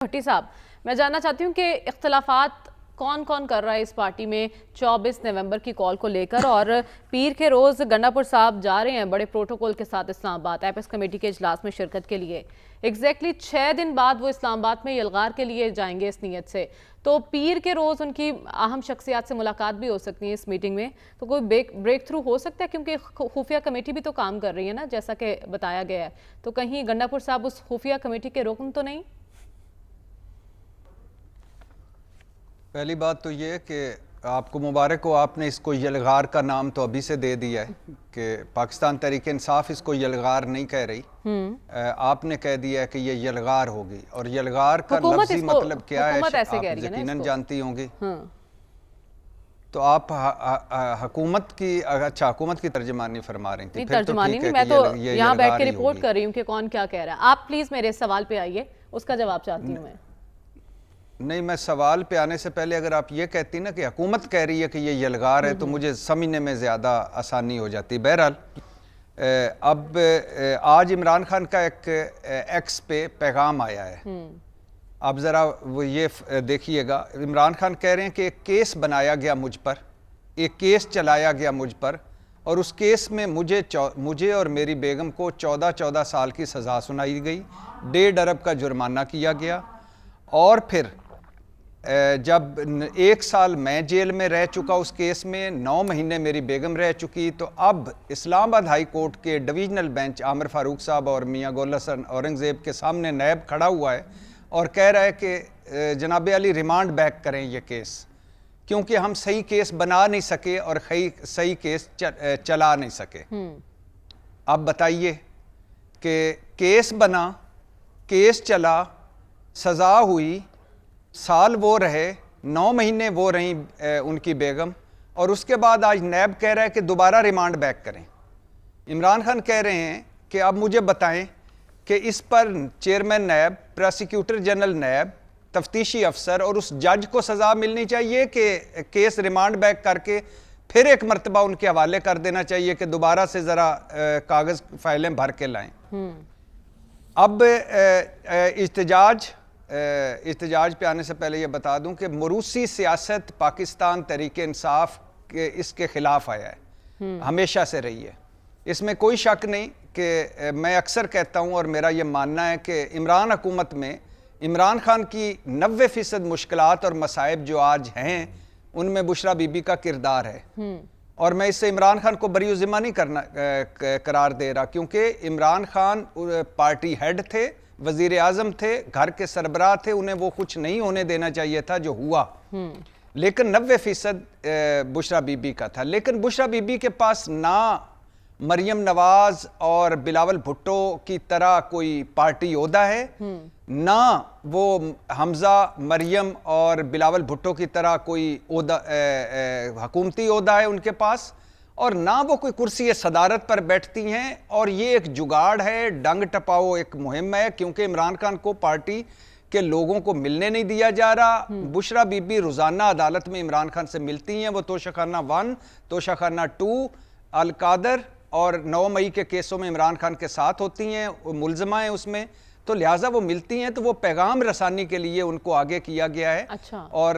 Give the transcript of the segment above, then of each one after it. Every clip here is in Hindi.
भट्टी साहब, मैं जानना चाहती हूँ कि इख्तलाफात कौन कौन कर रहा है इस पार्टी में 24 नवंबर की कॉल को लेकर। और पीर के रोज़ गंडापुर साहब जा रहे हैं बड़े प्रोटोकॉल के साथ इस्लामाबाद एपेक्स कमेटी के इजलास में शिरकत के लिए। एग्जैक्टली 6 दिन बाद वो इस्लामाबाद में यलगार के लिए जाएंगे इस नीयत से। तो पीर के रोज़ उनकी अहम शख्सियात से मुलाकात भी हो सकती है इस मीटिंग में। तो कोई ब्रेक थ्रू हो सकता है, क्योंकि खुफिया कमेटी भी तो काम कर रही है ना, जैसा कि बताया गया है। तो कहीं गंडापुर साहब उस खुफिया कमेटी के रुकन तो नहीं? पहली बात तो ये कि आपको मुबारक हो, आपने इसको यलगार का नाम तो अभी से दे दिया है कि पाकिस्तान तहरीक इंसाफ इसको यलगार नहीं कह रही। आपने कह दिया है कि ये यलगार होगी, और यलगार का लफ्जी मतलब क्या है आप यकीनन जानती होंगी। तो आप हुकूमत की, अच्छा हुकूमत की तर्जमानी फरमा रही थी? तर्जमानी नहीं, मैं तो यहाँ बैठ के रिपोर्ट कर रही हूँ कि कौन क्या कह रहा है। आप प्लीज मेरे सवाल पे आइए, उसका जवाब चाहती हूँ मैं। नहीं, मैं सवाल पे आने से पहले अगर आप ये कहती ना कि हुकूमत कह रही है कि ये यलगार है, तो मुझे समझने में ज़्यादा आसानी हो जाती। बहरहाल अब आज इमरान खान का एक एक्स पे पैगाम आया है। अब ज़रा वो ये देखिएगा, इमरान खान कह रहे हैं कि एक केस बनाया गया मुझ पर, एक केस चलाया गया मुझ पर, और उस केस में मुझे और मेरी बेगम को 14 साल की सज़ा सुनाई गई, 1.5 अरब का जुर्माना किया गया, और फिर जब 1 साल मैं जेल में रह चुका उस केस में, 9 महीने मेरी बेगम रह चुकी। तो अब इस्लामाबाद हाई कोर्ट के डिवीजनल बेंच आमिर फारूक साहब और मियाँ गोल हसन औरंगज़ेब के सामने नैब खड़ा हुआ है और कह रहा है कि जनाब अली रिमांड बैक करें ये केस, क्योंकि हम सही केस बना नहीं सके और सही केस चला नहीं सके। अब बताइए कि केस बना, केस चला, सज़ा हुई, साल वो रहे, 9 महीने वो रही उनकी बेगम, और उसके बाद आज नैब कह रहा है कि दोबारा रिमांड बैक करें। इमरान खान कह रहे हैं कि अब मुझे बताएं कि इस पर चेयरमैन नैब, प्रोसिक्यूटर जनरल नैब, तफ्तीशी अफसर और उस जज को सज़ा मिलनी चाहिए कि केस रिमांड बैक करके फिर एक मरतबा उनके हवाले कर देना चाहिए कि दोबारा से ज़रा कागज़ फाइलें भर के लाएं। अब इhtजाज पे आने से पहले ये बता दूं कि मरूसी सियासत पाकिस्तान तहरीक इंसाफ के इसके ख़िलाफ़ आया है, हमेशा से रही है, इसमें कोई शक नहीं। कि मैं अक्सर कहता हूं और मेरा ये मानना है कि इमरान हुकूमत में इमरान खान की 90% मुश्किलात और मसाइब जो आज हैं उनमें बुशरा बीबी का किरदार है। और मैं इससे इमरान खान को बरी ज़िम्मा नहीं करार दे रहा, क्योंकि इमरान खान पार्टी हेड थे, वजीर आजम थे, घर के सरबराह थे, उन्हें वो कुछ नहीं होने देना चाहिए था जो हुआ। लेकिन 90% बुशरा बीबी का था। लेकिन बुशरा बीबी के पास ना मरियम नवाज और बिलावल भुट्टो की तरह कोई पार्टी ओहदा है, ना वो हमजा मरियम और बिलावल भुट्टो की तरह कोई हुकूमती ओहदा है उनके पास, और ना वो कोई कुर्सी सदारत पर बैठती हैं। और ये एक जुगाड़ है, डंग टपाओ एक मुहिम है, क्योंकि इमरान खान को पार्टी के लोगों को मिलने नहीं दिया जा रहा। बुशरा बीबी रोज़ाना अदालत में इमरान खान से मिलती हैं, वो तोशाखाना 1, तोशाखाना 2, अलकादर और 9 मई के केसों में इमरान खान के साथ होती हैं, वो मुलजमा हैं उसमें। तो लिहाजा वो मिलती हैं, तो वो पैगाम रसानी के लिए उनको आगे किया गया है। अच्छा। और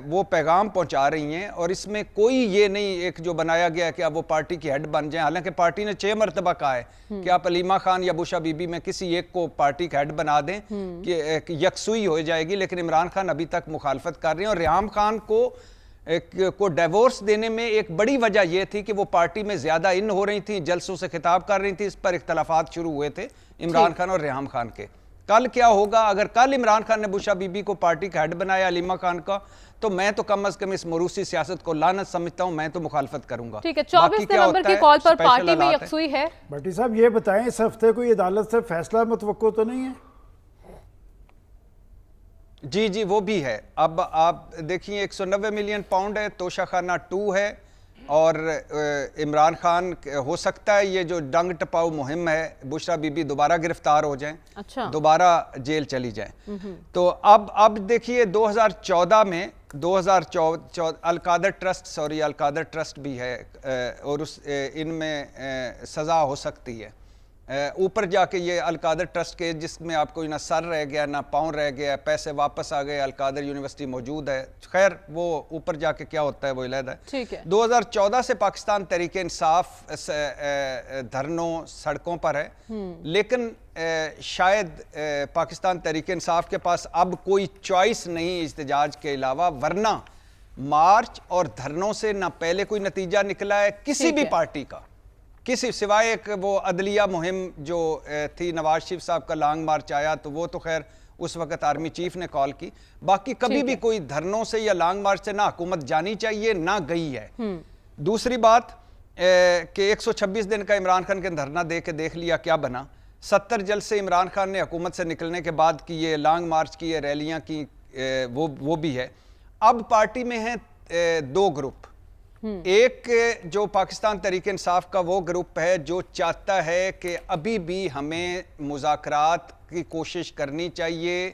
वो पैगाम पहुंचा रही हैं, और इसमें कोई ये नहीं एक जो बनाया गया है कि अब वो पार्टी की हेड बन जाए। हालांकि पार्टी ने 6 मरतबा कहा है कि आप अलीमा खान या बुशरा बीबी में किसी एक को पार्टी का हेड बना दें कि यकसुई हो जाएगी, लेकिन इमरान खान अभी तक मुखालफत कर रहे हैं। और रियाम खान को डिवोर्स देने में एक बड़ी वजह यह थी कि वो पार्टी में ज्यादा इन हो रही थी, जलसों से खिताब कर रही थी। इस पर इख्तलाफात शुरू हुए थे इमरान खान और रियाम खान के। कल क्या होगा? अगर कल इमरान खान ने बुशरा बीबी को पार्टी का हेड बनाया अलीमा खान का, तो मैं तो कम अज कम इस मरूसी सियासत को लानत समझता हूं, मैं तो मुखालफत करूंगा। ठीक है, 24 नवंबर की कॉल पर पार्टी में यकसुई है। भट्टी साहब ये बताएं, इस हफ्ते कोई अदालत से फैसला मुतवक्को तो नहीं है? जी वो भी है। अब आप देखिए 190 मिलियन पाउंड है, तोशाखाना 2 है, और इमरान खान हो सकता है ये जो डंग टपाऊ मुहिम है, बुशरा बीबी दोबारा गिरफ्तार हो जाएं, अच्छा, दोबारा जेल चली जाएं। तो अब देखिए 2014 में 2014 Al-Qadir trust, sorry Al-Qadir trust भी है, और उस इनमें सज़ा हो सकती है। ऊपर जाके ये अलकादर ट्रस्ट के जिसमें आपको ना सर रह गया ना पाँव रह गया, पैसे वापस आ गए, अलकादर यूनिवर्सिटी मौजूद है। खैर वो ऊपर जाके क्या होता है वो अलग है। ठीक है। 2014 से पाकिस्तान तहरीक इंसाफ धरनों सड़कों पर है, लेकिन शायद पाकिस्तान तहरीक इंसाफ के पास अब कोई चॉइस नहीं इस्तेजाज के अलावा, वरना मार्च और धरनों से ना पहले कोई नतीजा निकला है किसी भी पार्टी का, किसी सिवाय एक वो अदलिया मुहिम जो थी, नवाज शरीफ साहब का लॉन्ग मार्च आया तो वो तो खैर उस वक्त आर्मी चीफ ने कॉल की। बाकी कभी भी कोई धरनों से या लॉन्ग मार्च से ना हुकूमत जानी चाहिए ना गई है। दूसरी बात कि 126 दिन का इमरान खान के धरना दे के देख लिया क्या बना। 70 जलसे इमरान खान ने हुकूमत से निकलने के बाद की, ये लॉन्ग मार्च की, ये रैलियां की, वो भी है। अब पार्टी में है दो ग्रुप। एक जो पाकिस्तान तहरीक इंसाफ का वो ग्रुप है जो चाहता है कि अभी भी हमें मुज़ाकरात की कोशिश करनी चाहिए,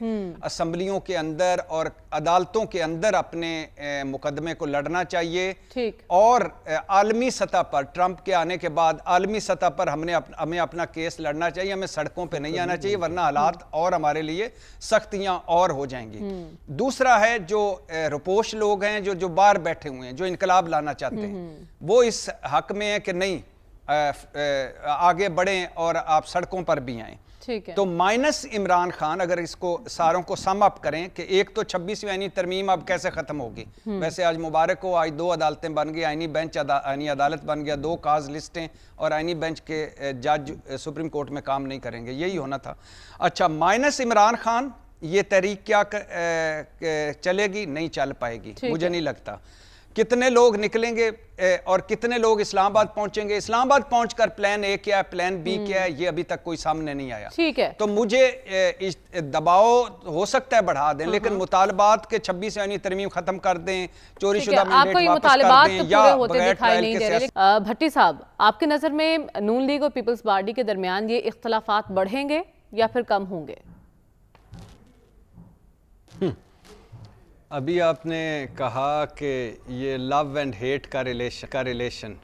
असम्बलियों के अंदर और अदालतों के अंदर अपने मुकदमे को लड़ना चाहिए। ठीक। और आलमी सतह पर ट्रंप के आने के बाद आलमी सतह पर हमें अपना केस लड़ना चाहिए, हमें सड़कों पे नहीं आना चाहिए, वरना हालात और हमारे लिए सख्तियां और हो जाएंगी। दूसरा है जो रुपोश लोग हैं जो बाहर बैठे हुए हैं, जो इनकलाब लाना चाहते हैं, वो इस हक में है कि नहीं आगे बढ़ें और आप सड़कों पर भी आएं। ठीक है। तो माइनस इमरान खान, अगर इसको सारों को सम अप करें कि एक तो 26वीं आईनी तरमीम अब कैसे खत्म होगी। वैसे आज मुबारक हो, आज 2 अदालतें बन गई, आईनी बेंच आईनी अदालत बन गया, 2 काज लिस्टें और आईनी बेंच के जज सुप्रीम कोर्ट में काम नहीं करेंगे, यही होना था। अच्छा, माइनस इमरान खान ये तहरीक क्या चलेगी? नहीं चल पाएगी, मुझे नहीं लगता। कितने लोग निकलेंगे और कितने लोग इस्लामाबाद पहुंचेंगे, इस्लामाबाद पहुंचकर प्लान ए क्या है, प्लान बी क्या है, ये अभी तक कोई सामने नहीं आया। ठीक है। तो मुझे दबाव हो सकता है बढ़ा दें, लेकिन मुतालबात के 26 यानी तरमीम खत्म कर दें, चोरीशुदा मैंडेट वापस कर दें या बगैर ट्रायल के सियासत। भट्टी साहब, आपकी नजर में नून लीग और पीपल्स पार्टी के दरमियान ये इख्तलाफात बढ़ेंगे या फिर कम होंगे? अभी आपने कहा कि ये लव एंड हेट का रिलेशन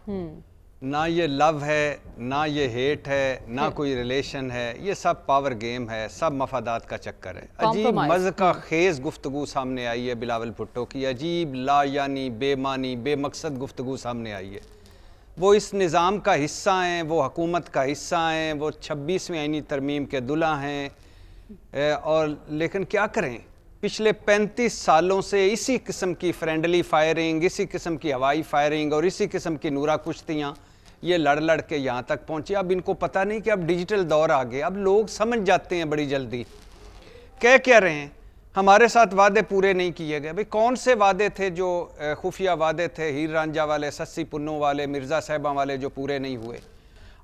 ना ये लव है ना ये हेट है ना कोई रिलेशन है, ये सब पावर गेम है, सब मफादात का चक्कर है। अजीब मज़का खेज गुफ्तगू सामने आई है बिलावल भुट्टो की, अजीब लायानी बेमानी बेमकसद गुफ्तगू सामने आई है। वो इस निज़ाम का हिस्सा हैं, वो हुकूमत का हिस्सा हैं, वो 26वीं आईनी तरमीम के दुल्हा हैं, और लेकिन क्या करें, पिछले 35 सालों से इसी किस्म की फ्रेंडली फायरिंग, इसी किस्म की हवाई फायरिंग और इसी किस्म की नूरा कुश्तियाँ ये लड़ के यहाँ तक पहुँचे। अब इनको पता नहीं कि अब डिजिटल दौर आ गया, अब लोग समझ जाते हैं बड़ी जल्दी। कह क्या रहे हैं, हमारे साथ वादे पूरे नहीं किए गए। भाई कौन से वादे थे जो खुफिया वादे थे, हीर रांझा वाले, सस्सी पुन्नों वाले, मिर्ज़ा साहिबा वाले, जो पूरे नहीं हुए?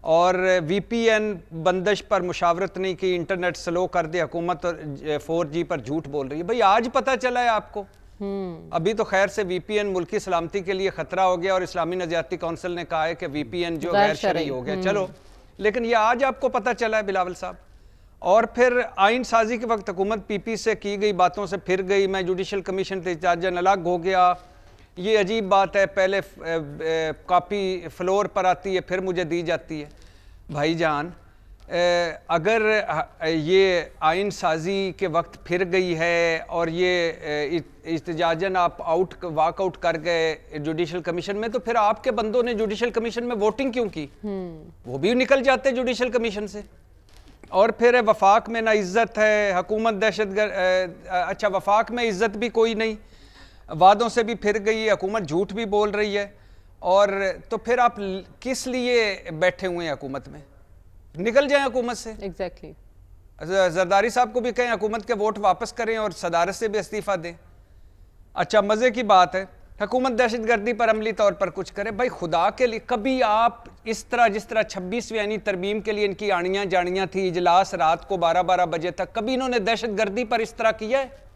और VPN बंदिश पर मुशावरत नहीं की, इंटरनेट स्लो कर दिया, हुकूमत 4G पर झूठ बोल रही है। भाई आज पता चला है आपको? अभी तो खैर से VPN मुल्की सलामती के लिए खतरा हो गया और इस्लामी नज़ारती कौंसिल ने कहा है कि VPN जो गैर शरई हो गया, चलो, लेकिन ये आज आपको पता चला है बिलावल साहब। और फिर आइन साजी के वक्त हुकूमत PP से की गई बातों से फिर गई, मैं जुडिशल कमीशन से इंचार्जन अलग हो गया। ये अजीब बात है, पहले कॉपी फ्लोर पर आती है फिर मुझे दी जाती है। भाईजान, अगर ये आइन साजी के वक्त फिर गई है और ये इस्तिजाजन आप वॉकआउट कर गए जुडिशल कमीशन में, तो फिर आपके बंदों ने जुडिशल कमीशन में वोटिंग क्यों की? वो भी निकल जाते जुडिशल कमीशन से। और फिर वफाक में ना इज्जत है, हुकूमत दहशतगर्द, अच्छा वफाक में इज्जत भी कोई नहीं, वादों से भी फिर गई है, हुकूमत झूठ भी बोल रही है, और तो फिर आप किस लिए बैठे हुए हैं हुकूमत में? निकल जाएं हुकूमत से। एग्जैक्टली। जरदारी साहब को भी कहें हुकूमत के वोट वापस करें और सदारत से भी इस्तीफा दें। अच्छा, मज़े की बात है, हुकूमत दहशतगर्दी पर अमली तौर पर कुछ करे। भाई खुदा के लिए, कभी आप इस तरह जिस तरह 26वीं यानी तरमीम के लिए इनकी आनियाँ जानियाँ थी, इजलास रात को 12-12 बजे तक, कभी इन्होंने दहशतगर्दी पर इस तरह किया है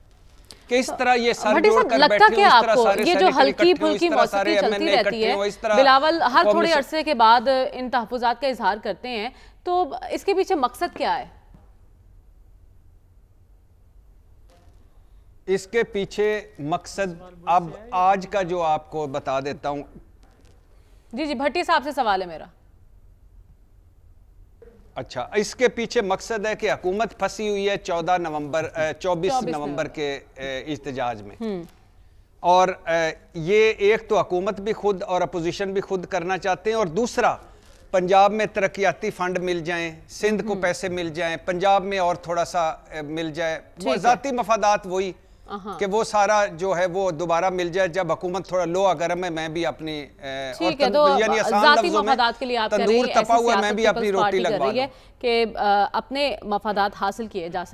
कि इस तरह ये सर जोड़कर लगता बैठे क्या हो, इस तरह आपको सारे ये जो हल्की फुल्की मौसीकी चलती रहती है बिलावल, हर थोड़े अरसे के बाद इन तहफ़्फ़ुज़ात का इजहार करते हैं, तो इसके पीछे मकसद क्या है? इसके पीछे मकसद अब आज का जो आपको बता देता हूं। जी भट्टी साहब से सवाल है मेरा। अच्छा, इसके पीछे मकसद है कि हुकूमत फंसी हुई है 24 नवंबर के इज्तिजाज में, और ये एक तो हुकूमत भी खुद और अपोजिशन भी खुद करना चाहते हैं, और दूसरा पंजाब में तरक्याती फंड मिल जाएं, सिंध को पैसे मिल जाएं, पंजाब में और थोड़ा सा मिल जाए, वो ज़ाती मफादात वही कि वो सारा जो है वो दोबारा मिल जाए जब हुकूमत थोड़ा लो गरम है, मैं भी अपनी ठीक है, तो यानी आसान ज़ाती लफ्ज़ों में मफादात के लिए आप कह रहे तंदूर हैं, तपा हुआ ऐसी मैं भी सियासत अपनी पीपल्स रोटी पार्टी कर लगवा रही है लूं। कि अपने मफादात हासिल किए जा सकते